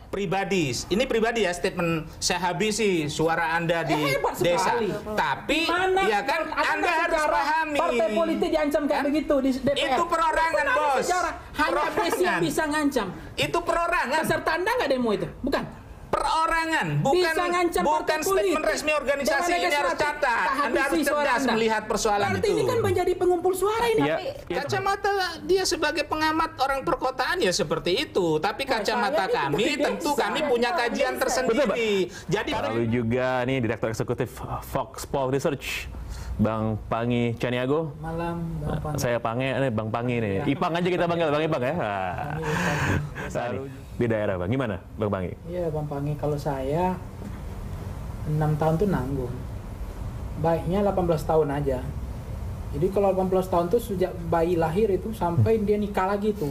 pribadi. Ini pribadi ya, statement saya habisi suara Anda di desa. Tapi ya kan Anda harus pahami. Partai politik diancam kayak begitu di DPR. Itu perorangan, Bos. Hanya presiden bisa ngancam. Itu perorangan. Peserta Anda nggak demo itu? Bukan. Perorangan, bukan statement resmi organisasi. Ini harus catat. Anda harus cerdas melihat persoalan itu. Ini kan menjadi pengumpul suara ini. Kacamata dia sebagai pengamat orang perkotaan ya seperti itu. Tapi kacamata kami tentu kami punya kajian tersendiri. Jadi lalu juga nih Direktur Eksekutif Fox Pol Research, Bang Pangi Caniago. Malam, Bang Pangi. Saya Bang Pangi nih. Ipang aja kita panggil Bang Ipang ya. Di daerah Bang, gimana Bang Pangi? Iya Bang Pangi, kalau saya 6 tahun tuh nanggung. Baiknya 18 tahun aja. Jadi kalau 18 tahun tuh sejak bayi lahir itu sampai dia nikah lagi tuh.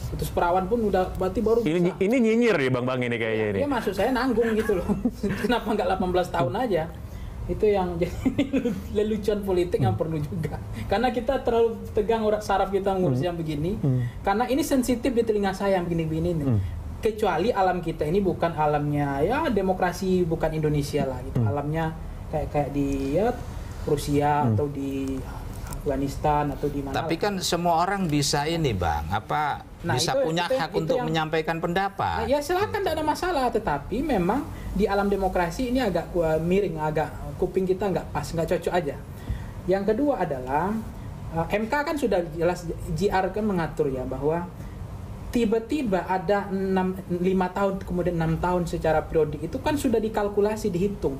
Putus perawan pun udah berarti baru bisa. Ini nyinyir ya Bang Pangi ini kayaknya ini. Ya maksud saya nanggung gitu loh. Kenapa nggak 18 tahun aja? Itu yang jadi lelucon politik yang perlu juga. Karena kita terlalu tegang saraf kita ngurus yang begini. Karena ini sensitif di telinga saya yang begini-begini nih. Kecuali alam kita ini bukan alamnya ya demokrasi, bukan Indonesia lah gitu. Alamnya kayak di ya, Rusia atau di Afghanistan atau di mana. Tapi kan semua orang bisa ini Bang, bisa punya hak untuk menyampaikan pendapat. Ya silakan, tidak ada masalah. Tetapi memang di alam demokrasi ini agak miring, agak kuping kita nggak pas, nggak cocok aja. Yang kedua adalah MK kan sudah jelas, JR kan mengatur ya bahwa tiba-tiba ada 5 tahun kemudian 6 tahun secara periodik itu kan sudah dikalkulasi, dihitung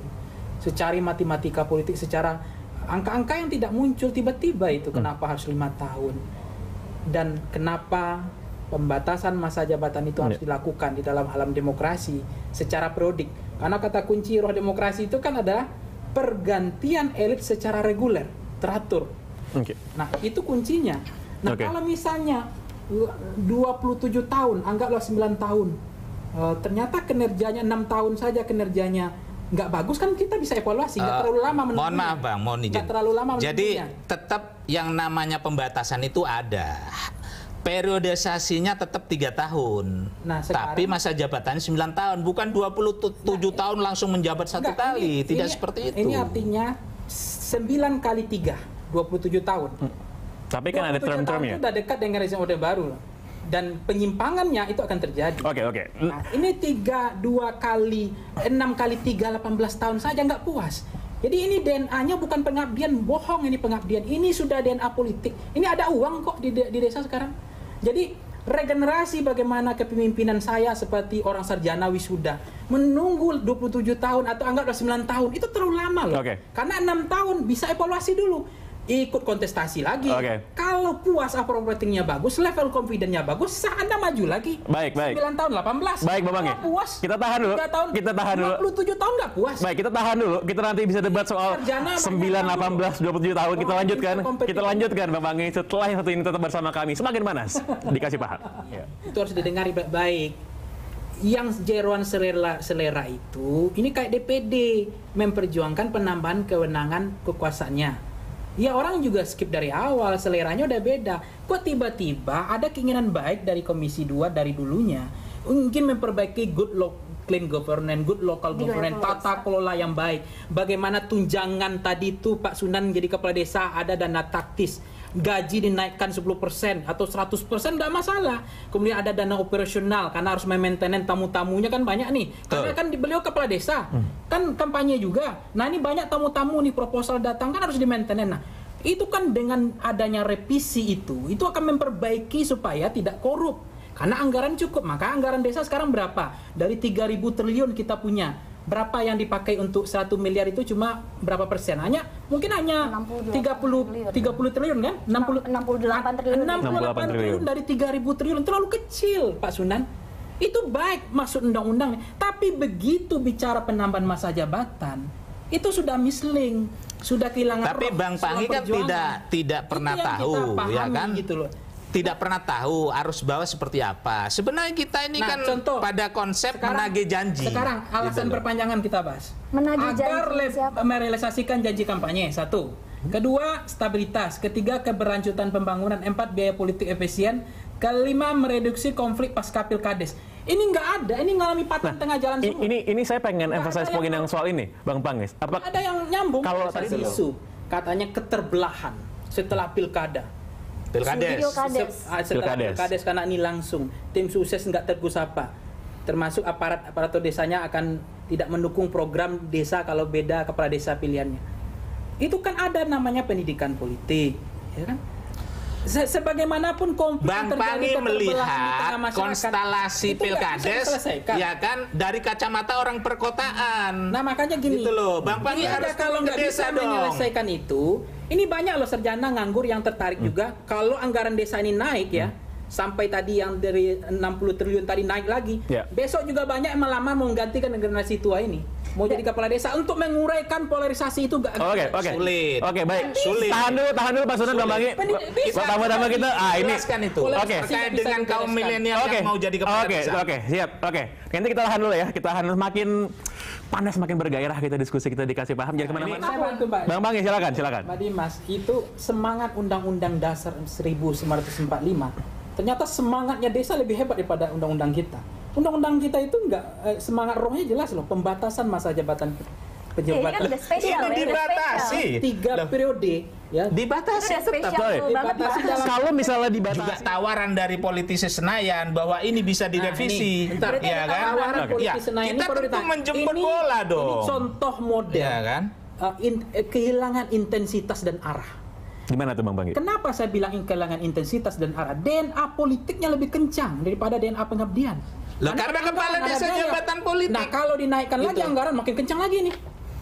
secara matematika politik, secara angka-angka yang tidak muncul tiba-tiba itu. Kenapa harus 5 tahun dan kenapa pembatasan masa jabatan itu harus dilakukan di dalam alam demokrasi secara periodik? Karena kata kunci roh demokrasi itu kan adalah pergantian elit secara reguler, teratur. Nah itu kuncinya. Nah kalau misalnya 27 tahun, anggaplah 9 tahun, ternyata kinerjanya 6 tahun saja kinerjanya nggak bagus, kan kita bisa evaluasi, nggak terlalu lama menunggunya. Mohon maaf Bang, mohon izin. Nggak terlalu lama menunggunya. Jadi tetap yang namanya pembatasan itu ada. Periodisasinya tetap 3 tahun. Nah, tapi masa jabatannya 9 tahun, bukan 27 tahun langsung menjabat satu kali. Tidak seperti itu. Ini artinya 9 kali 3, 27 tahun. Tapi kan ada term-termnya. Itu udah dekat dengan rezim orde baru. Dan penyimpangannya itu akan terjadi. Oke. Nah, ini 6 kali 3, 18 tahun saja nggak puas. Jadi ini DNA-nya bukan pengabdian, bohong ini pengabdian. Ini sudah DNA politik. Ini ada uang kok di desa sekarang. Jadi regenerasi bagaimana kepemimpinan saya seperti orang sarjana wisuda menunggu 27 tahun atau anggaplah 9 tahun itu terlalu lama loh. Karena 6 tahun bisa evaluasi dulu. Ikut kontestasi lagi. Kalau puas appropriatingnya bagus, level confidence-nya bagus, Anda maju lagi. Baik. 9 tahun, 18. Baik, Bang Pangi. Puas. Kita tahan dulu. 3 tahun, kita tahan dulu. 27 tahun nggak puas. Baik, kita tahan dulu. Kita nanti bisa debat soal 9, 18, 27 tahun. Kita lanjutkan. Kita lanjutkan, Bang Pangi. Setelah yang satu ini tetap bersama kami. Semakin panas. Dikasih paham. Itu harus didengar baik. Yang jeroan selera itu, ini kayak DPD memperjuangkan penambahan kewenangan kekuasaannya. Ya orang juga skip dari awal, seleranya udah beda. Kok tiba-tiba ada keinginan baik dari Komisi 2 dari dulunya, mungkin memperbaiki clean governance, good local governance, tata kelola yang baik. Bagaimana tunjangan tadi itu Pak Sunan jadi kepala desa ada dana taktis, gaji dinaikkan 10% atau 100% nggak masalah. Kemudian ada dana operasional karena harus memaintain tamu-tamunya kan banyak nih. Karena kan beliau kepala desa, kan kampanye juga. Nah ini banyak tamu-tamu nih, proposal datang kan harus dimaintain. Nah itu kan dengan adanya revisi itu akan memperbaiki supaya tidak korup. Karena anggaran cukup, maka anggaran desa sekarang berapa? Dari 3.000 triliun kita punya. Berapa yang dipakai untuk 1 miliar itu cuma berapa persen? Mungkin hanya 30 triliun kan? 68 triliun. 68 triliun dari 3.000 triliun. Terlalu kecil, Pak Sunan. Itu baik maksud undang-undang. Tapi begitu bicara penambahan masa jabatan, itu sudah misleading. Sudah kehilangan. Tapi Bang Pangi kan tidak pernah tahu, ya kan? Gitu loh. Tidak pernah tahu arus bawah seperti apa. Sebenarnya kita ini kan contoh, pada konsep menagih janji. Sekarang alasan perpanjangan kita bahas. Menagih janji agar merealisasikan janji kampanye, 1. Kedua, stabilitas. Ketiga, keberlanjutan pembangunan. 4, biaya politik efisien. Kelima, mereduksi konflik pasca pilkades. Ini nggak ada, ini ngalami patah tengah jalan semua. Ini saya pengen emphasize poin yang soal ini, Bang Pangis. Ada yang nyambung kalau tadi isu katanya keterbelahan setelah pilkada. Pilkades karena ini langsung tim sukses nggak tergusapa, termasuk aparatur desanya akan tidak mendukung program desa kalau beda kepala desa pilihannya. Itu kan ada namanya pendidikan politik, ya kan? Sebagaimanapun konflik Bang Pangi melihat konstelasi pilkades, ya kan, dari kacamata orang perkotaan. Nah makanya gini, gitu loh. Bang Pangi harus kalau nggak bisa menyelesaikan itu, ini banyak loh sarjana nganggur yang tertarik juga. Kalau anggaran desa ini naik ya, sampai tadi yang dari 60 triliun tadi naik lagi, besok juga banyak yang melamar mau menggantikan generasi tua ini. Mau jadi kepala desa untuk menguraikan polarisasi itu sulit. Oke, baik. Sulit. Tahan dulu Pak Sunan, Bang Pangi. Pertama-tama kita ini itu. Oke. Terkait dengan kaum milenial yang mau jadi kepala desa. Oke, siap. Oke. Nanti kita tahan dulu ya. Kita tahan semakin panas, semakin bergairah kita diskusi, kita dikasih paham. Jadi kemana-mana. Bang Pangi, silakan. Mbak Dimas, itu semangat Undang-Undang Dasar 1945. Ternyata semangatnya desa lebih hebat daripada undang-undang kita. Undang-undang kita itu semangat rohnya jelas loh, pembatasan masa jabatan pejabat. Ini kan spesial, dibatasi 3 periode ya. Dibatasi tetap. Kalau misalnya dibatasi juga tawaran dari politisi Senayan bahwa ini bisa direvisi. Ya kan? Tawaran politisi Senayan kita tentu menjemput bola dong. Ini contoh model. Ya kan? Kehilangan intensitas dan arah. Gimana tuh Bang Pangi? Kenapa saya bilang kehilangan intensitas dan arah? DNA politiknya lebih kencang daripada DNA pengabdian. Karena kepala desa jabatan politik. Nah kalau dinaikkan lagi anggaran makin kencang lagi nih.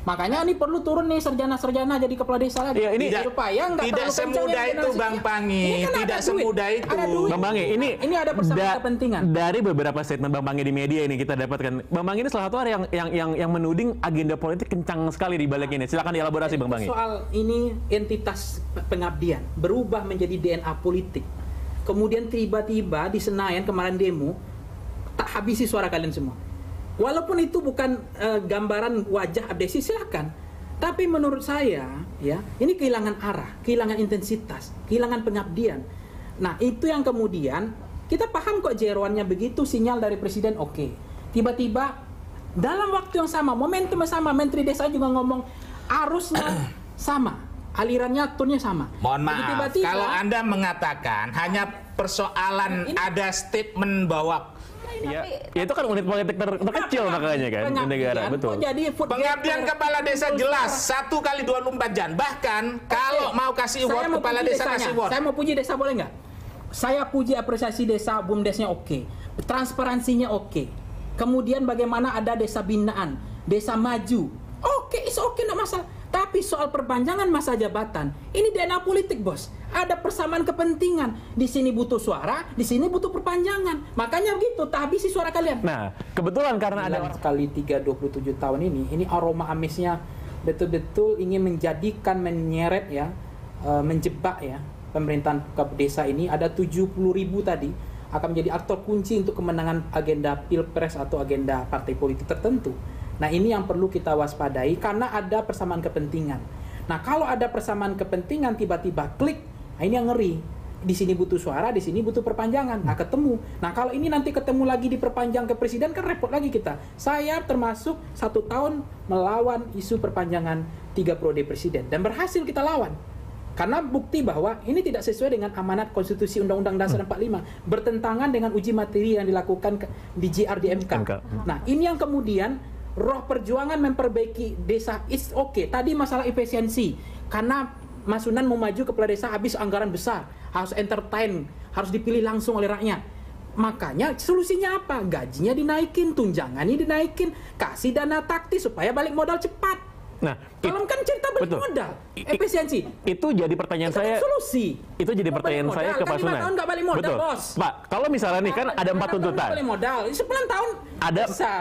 Makanya ini perlu turun nih sarjana-sarjana jadi kepala desa lagi. Ya, ini supaya tidak semudah itu Bang Pangi. Tidak semudah itu. Bang Pangi, ini ada persamaan kepentingan. Dari beberapa statement Bang Pangi di media ini kita dapatkan. Bang Pangi ini salah satu orang yang menuding agenda politik kencang sekali di balik ini. Silakan dielaborasi Bang Pangi. Soal ini entitas pengabdian berubah menjadi DNA politik. Kemudian tiba-tiba di Senayan kemarin demo tak habisi suara kalian semua. Walaupun itu bukan gambaran wajah abdesi, silakan. Tapi menurut saya, ya, ini kehilangan arah, kehilangan intensitas, kehilangan pengabdian. Nah, itu yang kemudian kita paham kok jeroannya begitu, sinyal dari presiden oke. Tiba-tiba dalam waktu yang sama, momentum yang sama, Menteri Desa juga ngomong arusnya sama, alirannya, turnya sama. Mohon maaf, kalau Anda mengatakan hanya persoalan ada statement bahwa ya itu kan unit politik terkecil makanya kan di negara, betul. Pengabdian kepala desa jelas 1 kali 24 jam. Bahkan kalau mau kasih award kepala desa kasih award. Saya mau puji desa boleh nggak? Saya puji apresiasi desa, BUMDesnya oke. Transparansinya oke. Kemudian bagaimana ada desa binaan, desa maju. Oke, it's okay, nggak masalah. Tapi soal perpanjangan masa jabatan, ini DNA politik, bos. Ada persamaan kepentingan. Di sini butuh suara, di sini butuh perpanjangan. Makanya begitu, tak habisi suara kalian. Nah, kebetulan karena ada kali 27 tahun ini aroma amisnya betul-betul ingin menjadikan, menyeret ya, menjebak ya pemerintahan desa ini. Ada 70.000 tadi akan menjadi aktor kunci untuk kemenangan agenda pilpres atau agenda partai politik tertentu. Nah ini yang perlu kita waspadai karena ada persamaan kepentingan. Nah kalau ada persamaan kepentingan tiba-tiba klik, nah ini yang ngeri. Di sini butuh suara, di sini butuh perpanjangan. Nah ketemu. Nah kalau ini nanti ketemu lagi diperpanjang ke presiden kan repot lagi kita. Saya termasuk 1 tahun melawan isu perpanjangan 3 periode presiden dan berhasil kita lawan. Karena bukti bahwa ini tidak sesuai dengan amanat konstitusi Undang-Undang Dasar 45, bertentangan dengan uji materi yang dilakukan di JR di MK. Nah ini yang kemudian roh perjuangan memperbaiki desa is oke. Tadi masalah efisiensi karena Mas Sunan mau maju kepala desa habis anggaran besar, harus entertain, harus dipilih langsung oleh rakyat. Makanya solusinya apa? Gajinya dinaikin, tunjangannya dinaikin, kasih dana taktis supaya balik modal cepat. Nah, kalau kan cerita balik modal, efisiensi. Itu jadi pertanyaan itu saya. Solusi. Itu jadi pertanyaan saya ke Pak Sunan. 5 tahun nggak balik modal, betul. Bos. Pak, kalau misalnya nih kan ada 4 tuntutan. Balik modal, 9 tahun.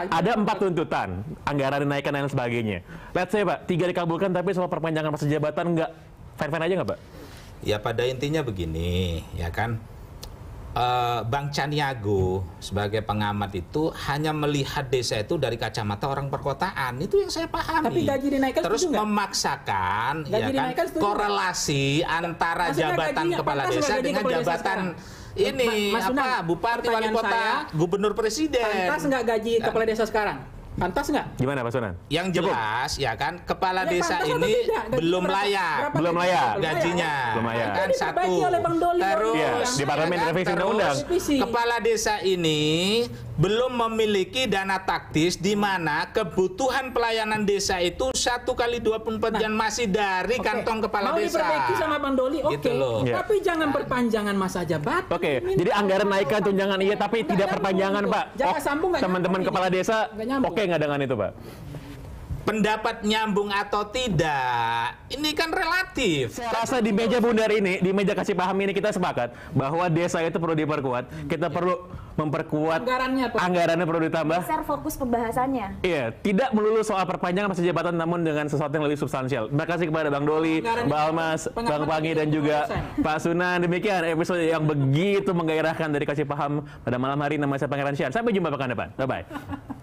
Ada 4 tuntutan, anggaran dinaikkan dan sebagainya. Let's say Pak, 3 dikabulkan tapi soal perpanjangan masa jabatan nggak fine-fine aja nggak Pak? Ya pada intinya begini, ya kan. Bang Caniago sebagai pengamat itu hanya melihat desa itu dari kacamata orang perkotaan. Itu yang saya pahami. Tapi gaji dinaikkan terus memaksakan ya kan korelasi antara jabatan kepala desa dengan jabatan ini bupati, wali kota, gubernur, presiden. Pantas nggak gaji kepala desa sekarang? Pantas nggak? Gimana Pak Sunan? Yang jelas ya kan kepala desa ini belum layak. Belum layak gajinya. Belum layak. Kan satu. Terus di Parlemen revisi undang-undang. Kepala desa ini belum memiliki dana taktis di mana kebutuhan pelayanan desa itu 1x24 jam masih dari kantong kepala desa. Mau diperbaiki sama Bang Doli, oke. Tapi jangan perpanjangan masa jabatan. Oke, jadi anggaran naikkan tunjangan iya tapi tidak perpanjangan, Pak. Teman-teman kepala desa oke nggak dengan itu, Pak? Pendapat nyambung atau tidak, ini kan relatif. Saya rasa di meja bundar ini, di meja kasih paham ini kita sepakat bahwa desa itu perlu diperkuat. Kita perlu memperkuat anggarannya perlu ditambah. Besar fokus pembahasannya. Iya, tidak melulu soal perpanjangan masa jabatan, namun dengan sesuatu yang lebih substansial. Terima kasih kepada Bang Doli, Mbak Almas, Bang Pangi, dan juga Pak Sunan. Demikian episode yang begitu menggairahkan dari kasih paham pada malam hari. Nama saya Pangeran Syan. Sampai jumpa pekan depan. Bye-bye.